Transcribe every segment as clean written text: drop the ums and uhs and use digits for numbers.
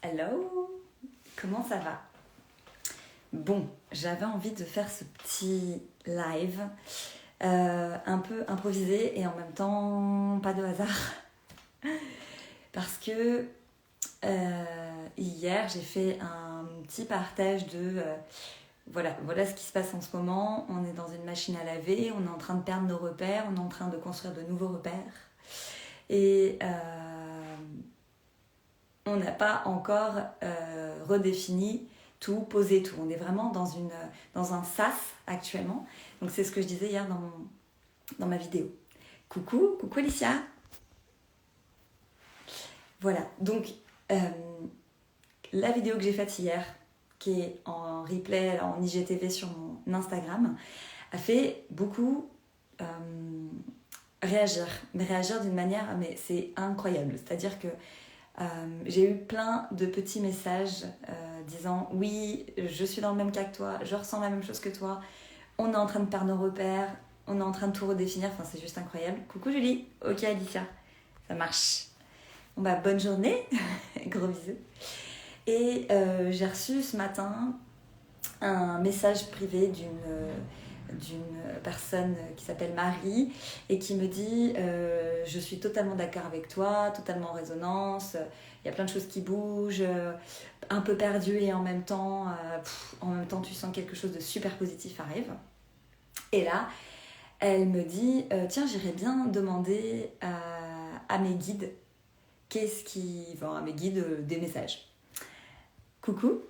Hello, comment ça va? Bon, j'avais envie de faire ce petit live un peu improvisé et en même temps pas de hasard parce que hier j'ai fait un petit partage de voilà ce qui se passe en ce moment. On est dans une machine à laver, on est en train de perdre nos repères, on est en train de construire de nouveaux repères et on n'a pas encore redéfini tout, posé tout. On est vraiment dans un sas actuellement. Donc c'est ce que je disais hier dans ma vidéo. Coucou Alicia. Voilà, donc la vidéo que j'ai faite hier, qui est en replay, en IGTV sur mon Instagram, a fait beaucoup réagir. Mais réagir d'une manière, mais c'est incroyable. C'est-à-dire que j'ai eu plein de petits messages disant oui, je suis dans le même cas que toi, je ressens la même chose que toi, on est en train de perdre nos repères, on est en train de tout redéfinir, enfin c'est juste incroyable. Coucou Julie, ok Alicia, ça marche. Bon bah bonne journée, gros bisous. Et j'ai reçu ce matin un message privé d'une personne qui s'appelle Marie et qui me dit je suis totalement d'accord avec toi, totalement en résonance, il y a plein de choses qui bougent, un peu perdu et en même temps tu sens quelque chose de super positif arrive. Et là elle me dit tiens, j'irais bien demander à mes guides à mes guides des messages. Coucou.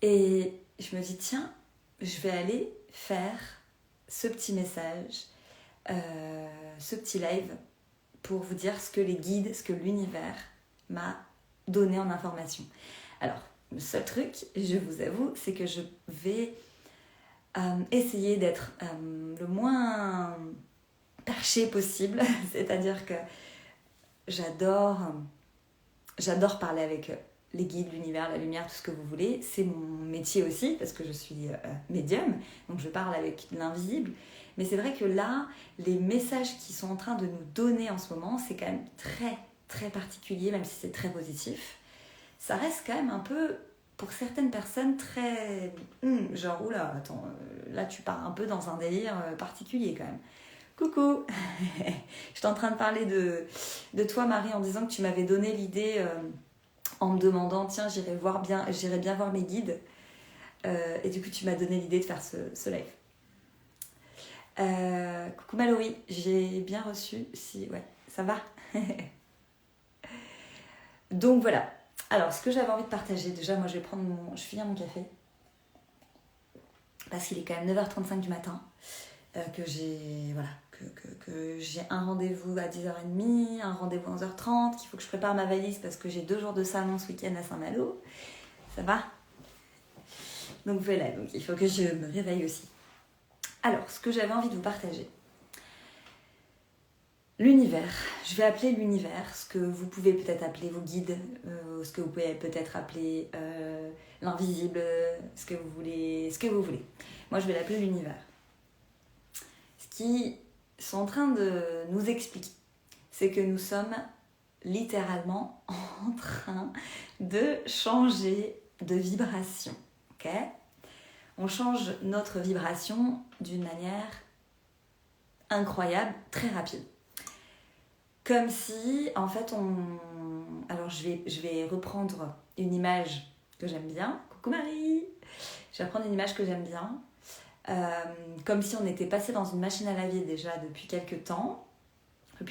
Et je me dis tiens, je vais aller faire ce petit message, ce petit live pour vous dire ce que les guides, ce que l'univers m'a donné en information. Alors, le seul truc, je vous avoue, c'est que je vais essayer d'être le moins perché possible, c'est-à-dire que j'adore parler avec les guides, l'univers, la lumière, tout ce que vous voulez. C'est mon métier aussi, parce que je suis médium, donc je parle avec l'invisible. Mais c'est vrai que là, les messages qui sont en train de nous donner en ce moment, c'est quand même très, très particulier, même si c'est très positif. Ça reste quand même un peu, pour certaines personnes, très... genre, oula, attends, là tu pars un peu dans un délire particulier quand même. Coucou. J'étais en train de parler de toi, Marie, en disant que tu m'avais donné l'idée... en me demandant, tiens, j'irai bien voir mes guides. Et du coup, tu m'as donné l'idée de faire ce live. Coucou Mallory, j'ai bien reçu. Si, ouais, ça va. Donc voilà. Alors, ce que j'avais envie de partager, déjà, moi, je finis mon café. Parce qu'il est quand même 9h35 du matin. Que j'ai un rendez-vous à 10h30, un rendez-vous à 11h30, qu'il faut que je prépare ma valise parce que j'ai 2 jours de salon ce week-end à Saint-Malo. Ça va? Donc voilà, donc il faut que je me réveille aussi. Alors, ce que j'avais envie de vous partager. L'univers. Je vais appeler l'univers, ce que vous pouvez peut-être appeler vos guides, ce que vous pouvez peut-être appeler l'invisible, ce que vous voulez. Moi, je vais l'appeler l'univers. Qui sont en train de nous expliquer, c'est que nous sommes littéralement en train de changer de vibration. Ok ? On change notre vibration d'une manière incroyable, très rapide. Comme si, en fait, Alors, je vais reprendre une image que j'aime bien. Coucou Marie ! Je vais reprendre une image que j'aime bien. Comme si on était passé dans une machine à laver déjà depuis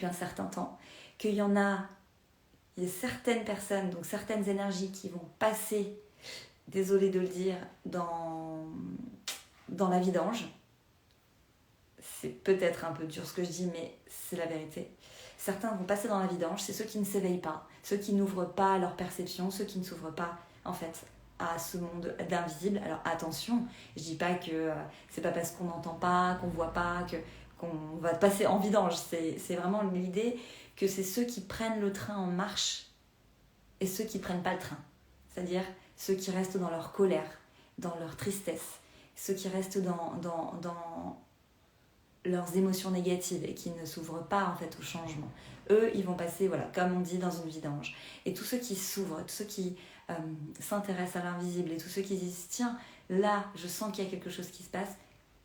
un certain temps, qu'il y a certaines personnes, donc certaines énergies qui vont passer, désolée de le dire, dans la vidange. C'est peut-être un peu dur ce que je dis, mais c'est la vérité. Certains vont passer dans la vidange, c'est ceux qui ne s'éveillent pas, ceux qui n'ouvrent pas leur perception, ceux qui ne s'ouvrent pas, en fait, à ce monde d'invisible. Alors attention, je dis pas que c'est pas parce qu'on n'entend pas, qu'on voit pas, qu'on va passer en vidange. C'est vraiment l'idée que c'est ceux qui prennent le train en marche et ceux qui prennent pas le train. C'est-à-dire ceux qui restent dans leur colère, dans leur tristesse, ceux qui restent dans leurs émotions négatives et qui ne s'ouvrent pas en fait au changement. Eux, ils vont passer, voilà, comme on dit, dans une vie d'ange. Et tous ceux qui s'ouvrent, tous ceux qui s'intéressent à l'invisible et tous ceux qui disent tiens, là, je sens qu'il y a quelque chose qui se passe,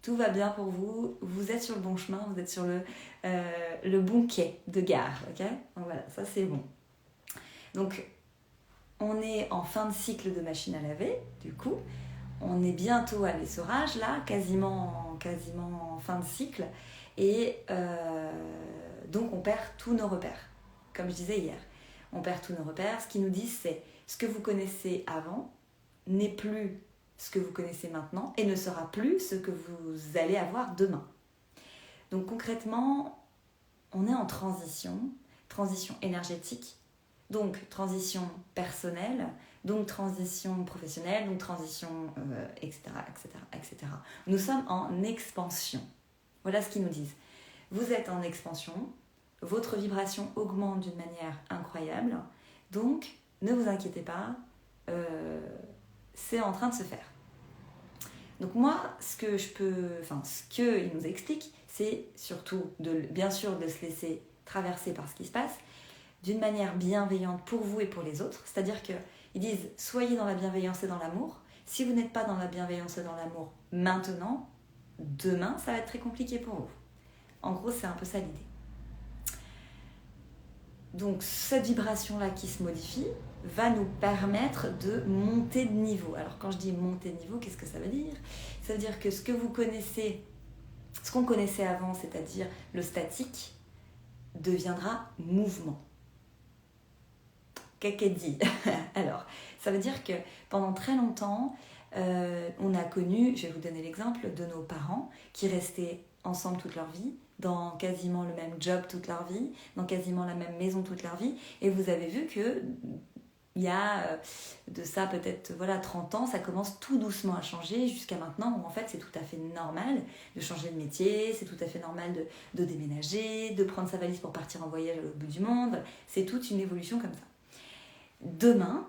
tout va bien pour vous, vous êtes sur le bon chemin, vous êtes sur le bon quai de gare, ok? Donc voilà, ça c'est bon. Donc, on est en fin de cycle de machine à laver, du coup. On est bientôt à l'essorage, là, quasiment en fin de cycle. Et donc, on perd tous nos repères. Comme je disais hier, on perd tous nos repères. Ce qu'ils nous disent, c'est ce que vous connaissez avant n'est plus ce que vous connaissez maintenant et ne sera plus ce que vous allez avoir demain. Donc, concrètement, on est en transition énergétique. Donc, transition personnelle, donc transition professionnelle, donc transition, etc., etc., etc. Nous sommes en expansion. Voilà ce qu'ils nous disent. Vous êtes en expansion, votre vibration augmente d'une manière incroyable, donc ne vous inquiétez pas, c'est en train de se faire. Donc moi, ce qu'ils nous expliquent, c'est surtout, bien sûr, de se laisser traverser par ce qui se passe, d'une manière bienveillante pour vous et pour les autres. C'est-à-dire qu'ils disent, soyez dans la bienveillance et dans l'amour. Si vous n'êtes pas dans la bienveillance et dans l'amour maintenant, demain, ça va être très compliqué pour vous. En gros, c'est un peu ça l'idée. Donc, cette vibration-là qui se modifie va nous permettre de monter de niveau. Alors, quand je dis monter de niveau, qu'est-ce que ça veut dire ? Ça veut dire que ce qu'on connaissait avant, c'est-à-dire le statique, deviendra mouvement. Qu'est-ce dit ? Alors, ça veut dire que pendant très longtemps, on a connu, je vais vous donner l'exemple de nos parents qui restaient ensemble toute leur vie, dans quasiment le même job toute leur vie, dans quasiment la même maison toute leur vie. Et vous avez vu que il y a de ça peut-être 30 ans, ça commence tout doucement à changer jusqu'à maintenant où en fait c'est tout à fait normal de changer de métier, c'est tout à fait normal de déménager, de prendre sa valise pour partir en voyage à l'autre bout du monde. C'est toute une évolution comme ça. Demain,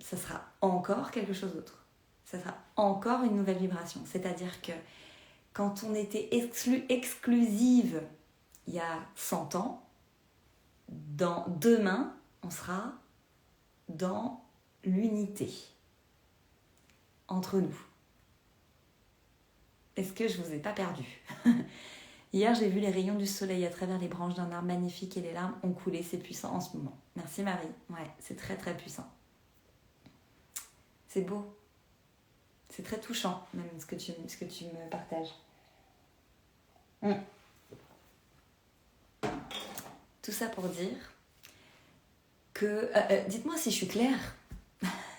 ça sera encore quelque chose d'autre. Ça sera encore une nouvelle vibration. C'est-à-dire que quand on était exclusive il y a 100 ans, demain, on sera dans l'unité entre nous. Est-ce que je vous ai pas perdu ? Hier, j'ai vu les rayons du soleil à travers les branches d'un arbre magnifique et les larmes ont coulé. C'est puissant en ce moment. Merci Marie. Ouais, c'est très très puissant. C'est beau. C'est très touchant, même ce que tu me partages. Tout ça pour dire que... dites-moi si je suis claire.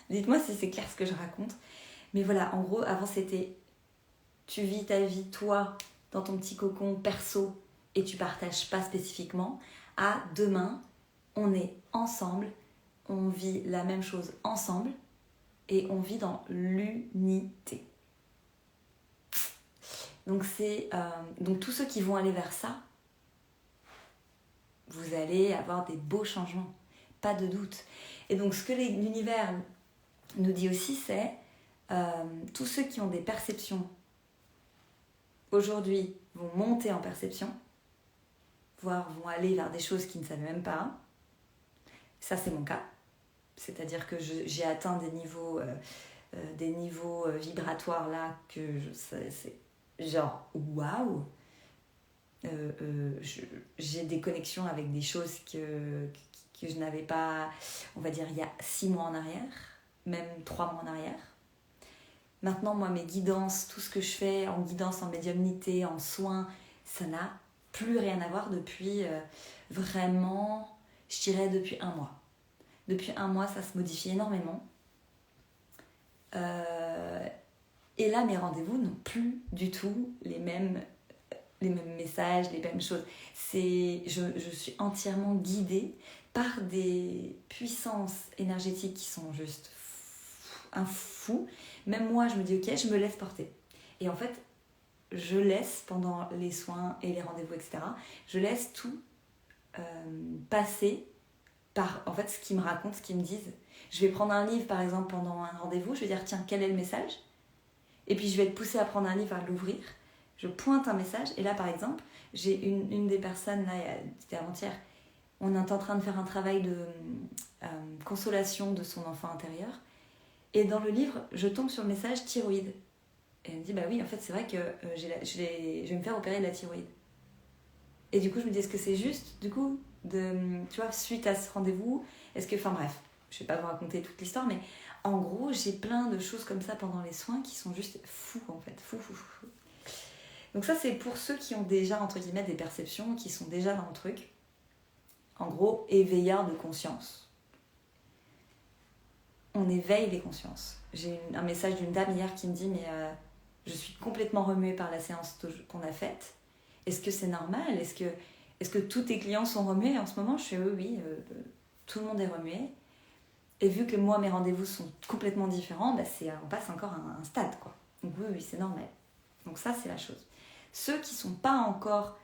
Dites-moi si c'est clair ce que je raconte. Mais voilà, en gros, avant c'était... Tu vis ta vie, toi, dans ton petit cocon perso, et tu partages pas spécifiquement. À demain, on est ensemble, on vit la même chose ensemble, et on vit dans l'unité. Donc donc tous ceux qui vont aller vers ça, vous allez avoir des beaux changements, pas de doute. Et donc ce que l'univers nous dit aussi, c'est tous ceux qui ont des perceptions aujourd'hui vont monter en perception, voire vont aller vers des choses qu'ils ne savaient même pas. Ça, c'est mon cas. C'est-à-dire que j'ai atteint des niveaux vibratoires là que c'est genre waouh. J'ai des connexions avec des choses que je n'avais pas, on va dire, il y a 6 mois en arrière, même 3 mois en arrière. Maintenant, moi, mes guidances, tout ce que je fais en guidance, en médiumnité, en soins, ça n'a plus rien à voir depuis vraiment, je dirais depuis 1 mois. Depuis 1 mois, ça se modifie énormément. Et là, mes rendez-vous n'ont plus du tout les mêmes messages, les mêmes choses. Je suis entièrement guidée par des puissances énergétiques qui sont juste un fou. Même moi, je me dis, ok, je me laisse porter. Et en fait, je laisse, pendant les soins et les rendez-vous, etc., je laisse tout passer par, en fait, ce qu'ils me racontent, ce qu'ils me disent. Je vais prendre un livre, par exemple, pendant un rendez-vous, je vais dire, tiens, quel est le message ? Et puis, je vais être poussée à prendre un livre, à l'ouvrir. Je pointe un message, et là par exemple, j'ai une des personnes, là, c'était avant-hier, on est en train de faire un travail de consolation de son enfant intérieur, et dans le livre, je tombe sur le message thyroïde. Et elle me dit, bah oui, en fait, c'est vrai que je vais me faire opérer de la thyroïde. Et du coup, je me dis, est-ce que c'est juste, du coup, tu vois, suite à ce rendez-vous, est-ce que, enfin bref, je vais pas vous raconter toute l'histoire, mais en gros, j'ai plein de choses comme ça pendant les soins qui sont juste fous, en fait, fous. Donc ça, c'est pour ceux qui ont déjà, entre guillemets, des perceptions, qui sont déjà dans le truc. En gros, éveillard de conscience. On éveille les consciences. J'ai un message d'une dame hier qui me dit, mais je suis complètement remuée par la séance qu'on a faite. Est-ce que c'est normal ? Est-ce que tous tes clients sont remués en ce moment ? Je fais oui, tout le monde est remué. Et vu que moi, mes rendez-vous sont complètement différents, bah on passe encore à un stade, quoi. Donc oui, c'est normal. Donc ça, c'est la chose. Ceux qui ne sont pas encore,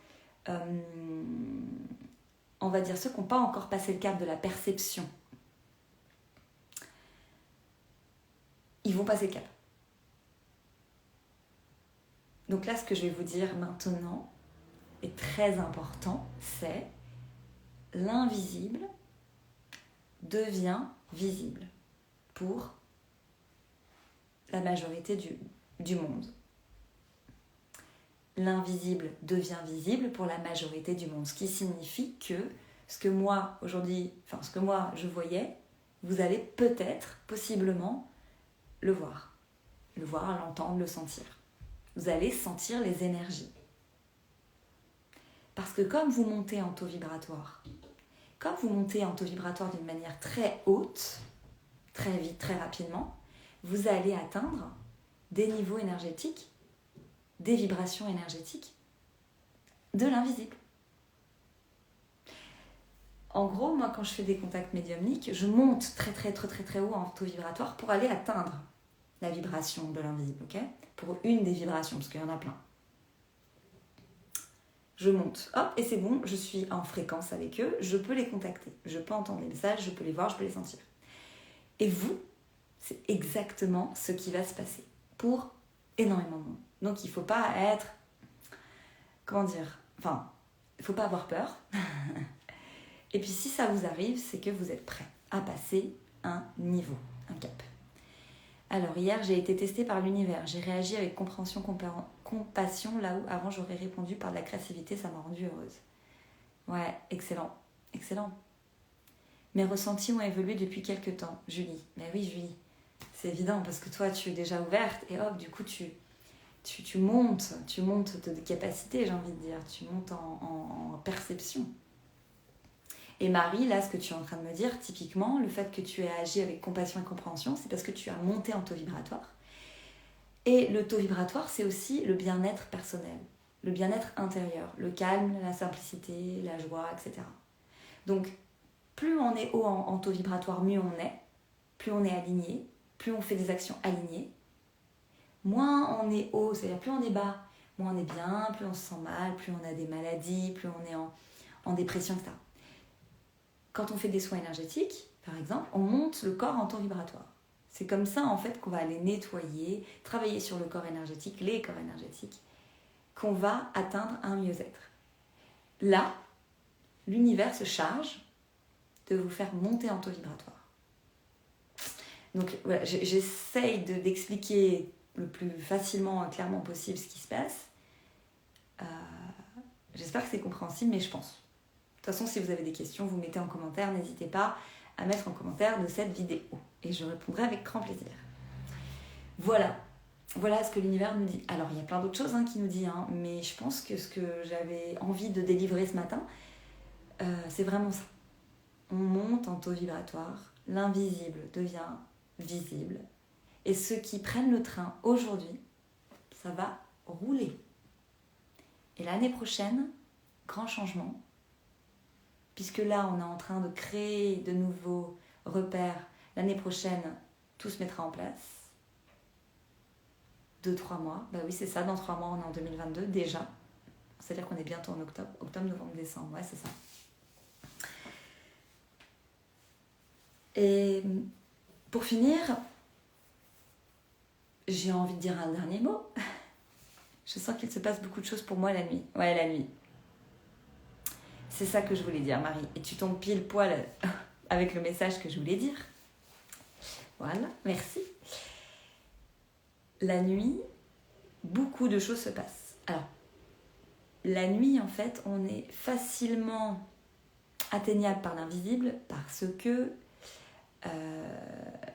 on va dire, ceux qui n'ont pas encore passé le cap de la perception, ils vont passer le cap. Donc là, ce que je vais vous dire maintenant est très important, c'est l'invisible devient visible pour la majorité du monde. L'invisible devient visible pour la majorité du monde. Ce qui signifie que ce que moi, aujourd'hui, enfin ce que moi je voyais, vous allez peut-être, possiblement, le voir. Le voir, l'entendre, le sentir. Vous allez sentir les énergies. Parce que comme vous montez en taux vibratoire, d'une manière très haute, très vite, très rapidement, vous allez atteindre des niveaux énergétiques, des vibrations énergétiques de l'invisible. En gros, moi, quand je fais des contacts médiumniques, je monte très haut en taux vibratoire pour aller atteindre la vibration de l'invisible, ok ? Pour une des vibrations, parce qu'il y en a plein. Je monte, hop, et c'est bon, je suis en fréquence avec eux, je peux les contacter, je peux entendre les messages, je peux les voir, je peux les sentir. Et vous, c'est exactement ce qui va se passer pour énormément de monde. Donc il ne faut pas être, il ne faut pas avoir peur. Et puis si ça vous arrive, c'est que vous êtes prêt à passer un niveau, un cap. Alors hier, j'ai été testée par l'univers. J'ai réagi avec compréhension, compassion, là où avant j'aurais répondu par de l'agressivité, ça m'a rendue heureuse. Ouais, excellent. Mes ressentis ont évolué depuis quelques temps, Julie. Mais oui, Julie, c'est évident parce que toi, tu es déjà ouverte et hop, du coup, tu montes de capacité, j'ai envie de dire. Tu montes en perception. Et Marie, là, ce que tu es en train de me dire, typiquement, le fait que tu aies agi avec compassion et compréhension, c'est parce que tu as monté en taux vibratoire. Et le taux vibratoire, c'est aussi le bien-être personnel, le bien-être intérieur, le calme, la simplicité, la joie, etc. Donc, plus on est haut en taux vibratoire, mieux on est, plus on est aligné, plus on fait des actions alignées. Moins on est haut, c'est-à-dire plus on est bas, moins on est bien, plus on se sent mal, plus on a des maladies, plus on est en dépression, etc. Quand on fait des soins énergétiques, par exemple, on monte le corps en taux vibratoire. C'est comme ça, en fait, qu'on va aller nettoyer, travailler sur le corps énergétique, les corps énergétiques, qu'on va atteindre un mieux-être. Là, l'univers se charge de vous faire monter en taux vibratoire. Donc, voilà, j'essaye d'expliquer le plus facilement, clairement possible ce qui se passe. J'espère que c'est compréhensible, mais je pense. De toute façon, si vous avez des questions, vous mettez en commentaire. N'hésitez pas à mettre en commentaire de cette vidéo. Et je répondrai avec grand plaisir. Voilà ce que l'univers nous dit. Alors, il y a plein d'autres choses qu'il nous dit, mais je pense que ce que j'avais envie de délivrer ce matin, c'est vraiment ça. On monte en taux vibratoire, l'invisible devient visible. Et ceux qui prennent le train aujourd'hui, ça va rouler. Et l'année prochaine, grand changement. Puisque là, on est en train de créer de nouveaux repères. L'année prochaine, tout se mettra en place. 2-3 mois. Bah oui, c'est ça, dans 3 mois, on est en 2022 déjà. C'est-à-dire qu'on est bientôt en octobre, novembre, décembre. Ouais, c'est ça. Et pour finir, j'ai envie de dire un dernier mot. Je sens qu'il se passe beaucoup de choses pour moi la nuit. Ouais, la nuit. C'est ça que je voulais dire, Marie. Et tu tombes pile poil avec le message que je voulais dire. Voilà, merci. La nuit, beaucoup de choses se passent. Alors, la nuit, en fait, on est facilement atteignable par l'invisible parce que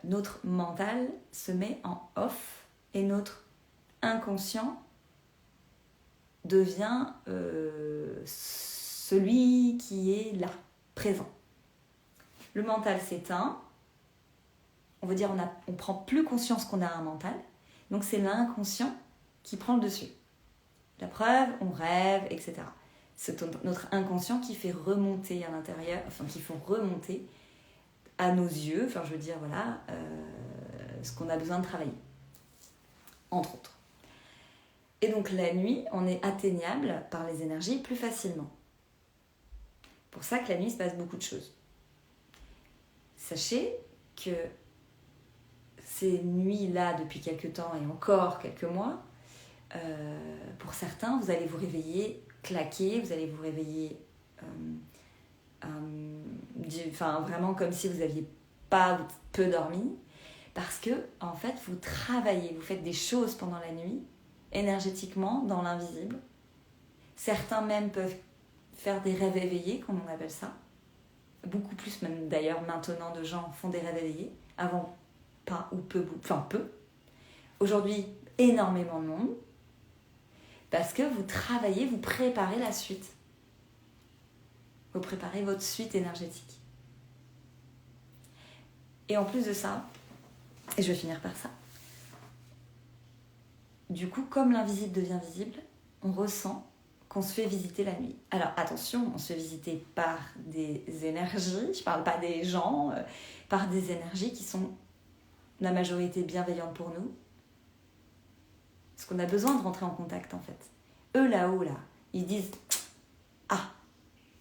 notre mental se met en off et notre inconscient devient celui qui est là, présent. Le mental s'éteint, on veut dire on prend plus conscience qu'on a un mental, donc c'est l'inconscient qui prend le dessus. La preuve, on rêve, etc. C'est notre inconscient qui fait remonter à l'intérieur, enfin qui font remonter à nos yeux, enfin je veux dire voilà, ce qu'on a besoin de travailler, entre autres. Et donc la nuit, on est atteignable par les énergies plus facilement. Pour ça que la nuit se passe beaucoup de choses. Sachez que ces nuits-là, depuis quelques temps et encore quelques mois, pour certains, vous allez vous réveiller claqué, vous allez vous réveiller vraiment comme si vous n'aviez pas ou peu dormi, parce que en fait, vous travaillez, vous faites des choses pendant la nuit, énergétiquement, dans l'invisible. Certains même peuvent faire des rêves éveillés, comme on appelle ça. Beaucoup plus même d'ailleurs maintenant de gens font des rêves éveillés. Avant, pas ou peu. Aujourd'hui, énormément de monde. Parce que vous travaillez, vous préparez la suite. Vous préparez votre suite énergétique. Et en plus de ça, et je vais finir par ça, du coup, comme l'invisible devient visible, on ressent qu'on se fait visiter la nuit. Alors attention, on se fait visiter par des énergies, je parle pas des gens, par des énergies qui sont la majorité bienveillantes pour nous. Parce qu'on a besoin de rentrer en contact en fait. Eux là-haut, là, ils disent « Ah,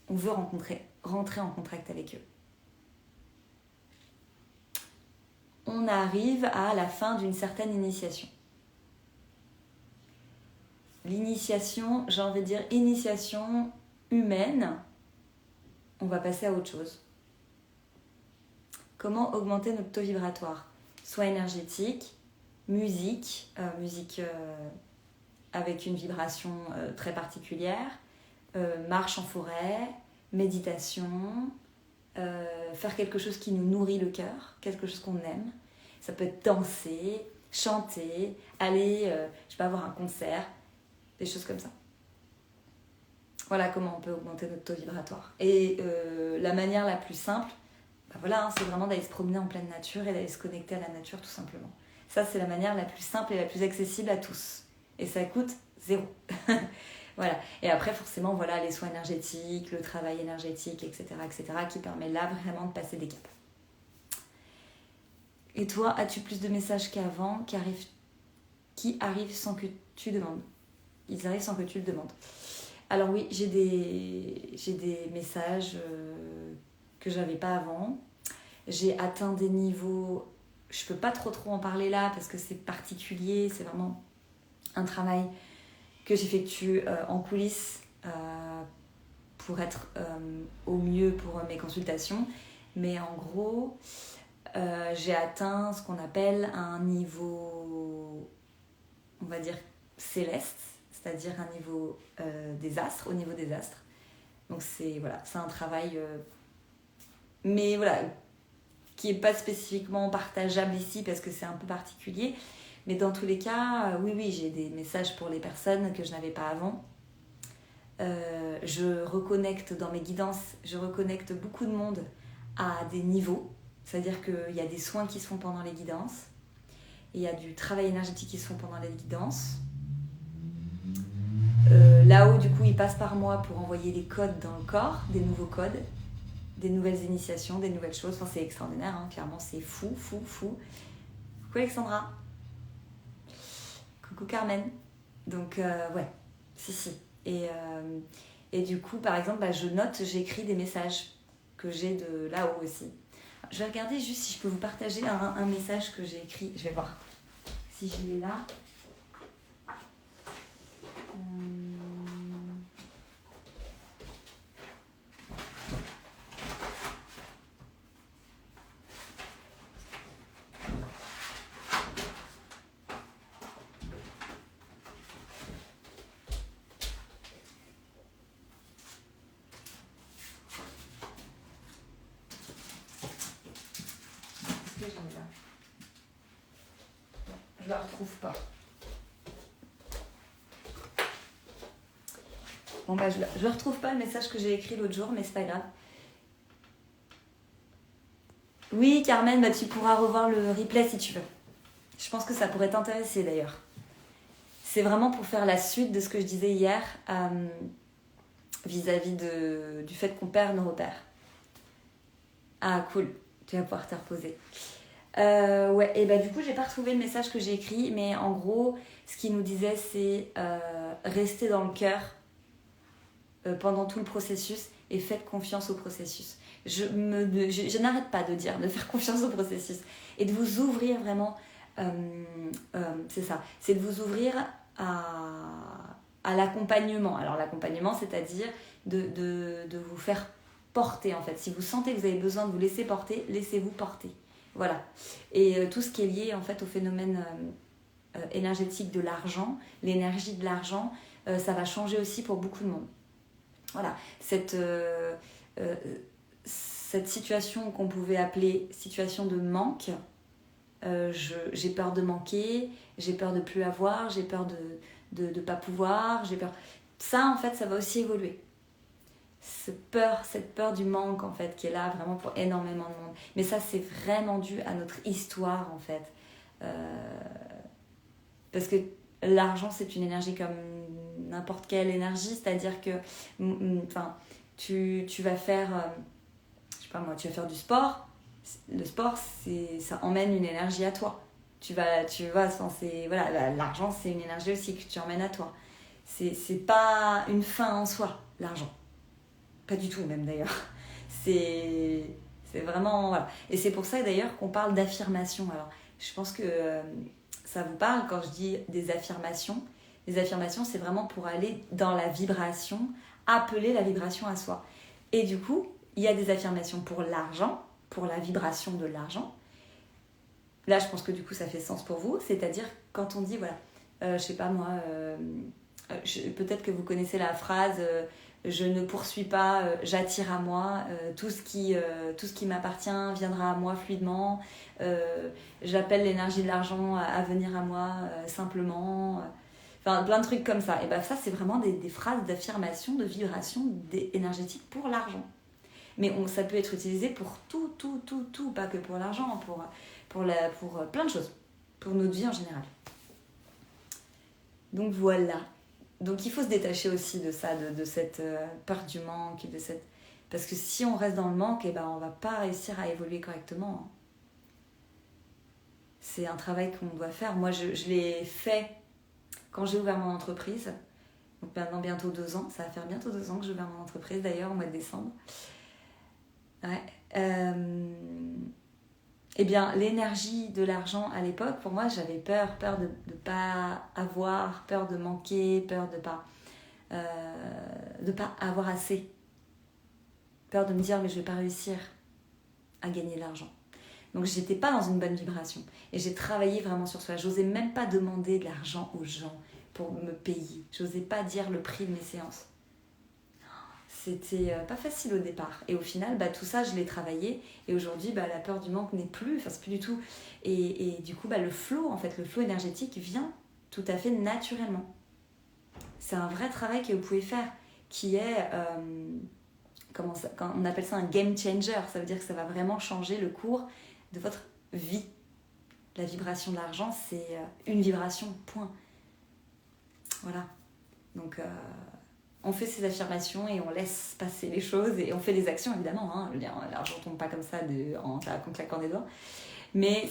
on veut rentrer en contact avec eux. » On arrive à la fin d'une certaine initiation. L'initiation, j'ai envie de dire initiation humaine, on va passer à autre chose. Comment augmenter notre taux vibratoire ? Soit énergétique, musique avec une vibration très particulière, marche en forêt, méditation, faire quelque chose qui nous nourrit le cœur, quelque chose qu'on aime. Ça peut être danser, chanter, aller, voir un concert, des choses comme ça. Voilà comment on peut augmenter notre taux vibratoire. Et la manière la plus simple, c'est vraiment d'aller se promener en pleine nature et d'aller se connecter à la nature tout simplement. Ça, c'est la manière la plus simple et la plus accessible à tous. Et ça coûte 0. Voilà. Et après, forcément, les soins énergétiques, le travail énergétique, etc., qui permet là vraiment de passer des caps. Et toi, as-tu plus de messages qu'avant qui arrivent sans que tu demandes ? Ils arrivent sans que tu le demandes. Alors oui, j'ai des messages que j'avais pas avant. J'ai atteint des niveaux, je peux pas trop en parler là parce que c'est particulier, c'est vraiment un travail que j'effectue en coulisses pour être au mieux pour mes consultations. Mais en gros, j'ai atteint ce qu'on appelle un niveau, on va dire, céleste, c'est-à-dire un niveau des astres, au niveau des astres. Donc c'est un travail, mais qui n'est pas spécifiquement partageable ici parce que c'est un peu particulier. Mais dans tous les cas, oui, j'ai des messages pour les personnes que je n'avais pas avant. Je reconnecte dans mes guidances, je reconnecte beaucoup de monde à des niveaux. C'est-à-dire qu'il y a des soins qui se font pendant les guidances. Et il y a du travail énergétique qui se font pendant les guidances. Là-haut, du coup, ils passent par moi pour envoyer des codes dans le corps, des nouveaux codes, des nouvelles initiations, des nouvelles choses. Enfin, c'est extraordinaire, hein. Clairement, c'est fou. Coucou Alexandra. Coucou Carmen. Donc, si. Et du coup, par exemple, je note, j'écris des messages que j'ai de là-haut aussi. Je vais regarder juste si je peux vous partager un message que j'ai écrit. Je vais voir si je l'ai là. que j'ai là? Je la retrouve pas. Bon bah je retrouve pas le message que j'ai écrit l'autre jour, mais c'est pas grave. Oui, Carmen, bah, tu pourras revoir le replay si tu veux. Je pense que ça pourrait t'intéresser d'ailleurs. C'est vraiment pour faire la suite de ce que je disais hier vis-à-vis du fait qu'on perd nos repères. Ah, cool. Tu vas pouvoir te reposer. Ouais, et bah du coup, j'ai pas retrouvé le message que j'ai écrit, mais en gros, ce qu'il nous disait, c'est rester dans le cœur pendant tout le processus et faites confiance au processus. Je n'arrête pas de dire de faire confiance au processus et de vous ouvrir vraiment, c'est ça, c'est de vous ouvrir à l'accompagnement. Alors l'accompagnement, c'est-à-dire de vous faire porter en fait. Si vous sentez que vous avez besoin de vous laisser porter, laissez-vous porter. Voilà. Et tout ce qui est lié en fait au phénomène énergétique de l'argent, l'énergie de l'argent, ça va changer aussi pour beaucoup de monde. Voilà, cette situation qu'on pouvait appeler situation de manque, j'ai peur de manquer, j'ai peur de plus avoir, j'ai peur de pas pouvoir, j'ai peur... Ça, en fait, ça va aussi évoluer. Cette peur du manque, en fait, qui est là vraiment pour énormément de monde. Mais ça, c'est vraiment dû à notre histoire, en fait. Parce que l'argent, c'est une énergie comme n'importe quelle énergie, c'est-à-dire que tu vas faire, je sais pas moi, tu vas faire du sport. Le sport, ça emmène une énergie à toi. Voilà, l'argent, c'est une énergie aussi que tu emmènes à toi. C'est pas une fin en soi, l'argent. Pas du tout, même d'ailleurs. C'est vraiment, voilà. Et c'est pour ça d'ailleurs qu'on parle d'affirmation. Alors, je pense que ça vous parle quand je dis des affirmations. Les affirmations, c'est vraiment pour aller dans la vibration, appeler la vibration à soi. Et du coup, il y a des affirmations pour l'argent, pour la vibration de l'argent. Là, je pense que du coup, ça fait sens pour vous. C'est-à-dire, quand on dit, voilà, je sais pas moi, peut-être que vous connaissez la phrase je ne poursuis pas, j'attire à moi, tout ce qui m'appartient viendra à moi fluidement, j'appelle l'énergie de l'argent à venir à moi simplement, enfin plein de trucs comme ça. Et ben ça, c'est vraiment des phrases d'affirmation, de vibration énergétique pour l'argent. Mais ça peut être utilisé pour tout, pas que pour l'argent, pour plein de choses, pour notre vie en général. Donc voilà. Donc il faut se détacher aussi de ça, de cette peur du manque, parce que si on reste dans le manque, on ne va pas réussir à évoluer correctement. C'est un travail qu'on doit faire. Moi, je l'ai fait quand j'ai ouvert mon entreprise. Donc maintenant, bientôt 2 ans. Ça va faire bientôt 2 ans que j'ai ouvert mon entreprise, d'ailleurs, au mois de décembre. Ouais. Eh bien, l'énergie de l'argent à l'époque, pour moi, j'avais peur de ne pas avoir, peur de manquer, peur de pas avoir assez. Peur de me dire, mais je ne vais pas réussir à gagner de l'argent. Donc, je n'étais pas dans une bonne vibration. Et j'ai travaillé vraiment sur soi. Je n'osais même pas demander de l'argent aux gens pour me payer. Je n'osais pas dire le prix de mes séances. C'était pas facile au départ. Et au final, tout ça, je l'ai travaillé. Et aujourd'hui, la peur du manque n'est plus, c'est plus du tout. Et du coup, le flow énergétique vient tout à fait naturellement. C'est un vrai travail que vous pouvez faire, qui est, on appelle ça un game changer. Ça veut dire que ça va vraiment changer le cours de votre vie. La vibration de l'argent, c'est une vibration, point. Voilà. Donc... on fait ces affirmations et on laisse passer les choses et on fait des actions évidemment. L'argent ne tombe pas comme ça en claquant des doigts. Mais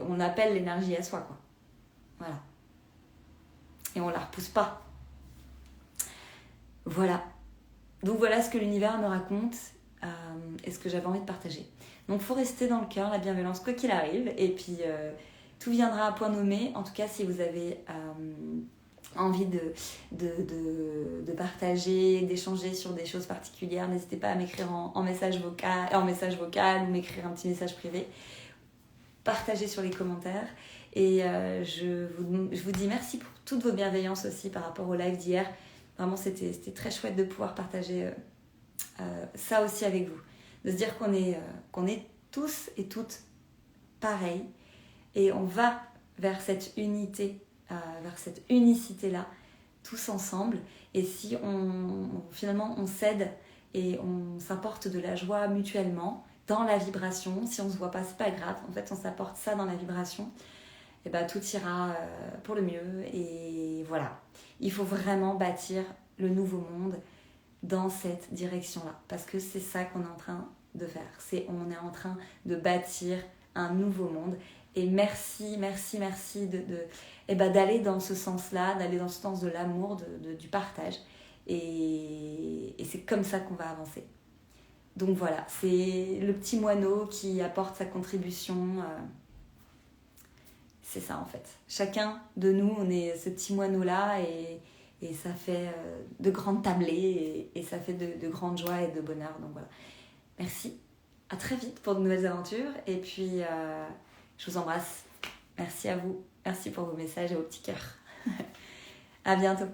on appelle l'énergie à soi, quoi. Voilà. Et on ne la repousse pas. Voilà. Donc voilà ce que l'univers me raconte et ce que j'avais envie de partager. Donc il faut rester dans le cœur, la bienveillance, quoi qu'il arrive. Et puis tout viendra à point nommé. En tout cas, si vous avez... envie de partager, d'échanger sur des choses particulières, n'hésitez pas à m'écrire en message vocal ou m'écrire un petit message privé. Partagez sur les commentaires et je vous dis merci pour toutes vos bienveillances aussi par rapport au live d'hier. Vraiment, c'était très chouette de pouvoir partager ça aussi avec vous. De se dire qu'on est tous et toutes pareils et on va vers cette unité, vers cette unicité-là, tous ensemble. Et si finalement on s'aide et on s'apporte de la joie mutuellement dans la vibration, si on ne se voit pas, c'est pas grave, en fait on s'apporte ça dans la vibration, et ben tout ira pour le mieux. Et voilà, il faut vraiment bâtir le nouveau monde dans cette direction-là, parce que c'est ça qu'on est en train de faire. On est en train de bâtir un nouveau monde. Et merci d'aller dans ce sens-là, d'aller dans ce sens de l'amour, du partage. Et c'est comme ça qu'on va avancer. Donc voilà, c'est le petit moineau qui apporte sa contribution. C'est ça en fait. Chacun de nous, on est ce petit moineau-là et ça fait de grandes tablées et ça fait de grandes joies et de bonheur. Donc voilà. Merci. À très vite pour de nouvelles aventures. Et puis, je vous embrasse. Merci à vous. Merci pour vos messages et vos petits cœurs. À bientôt.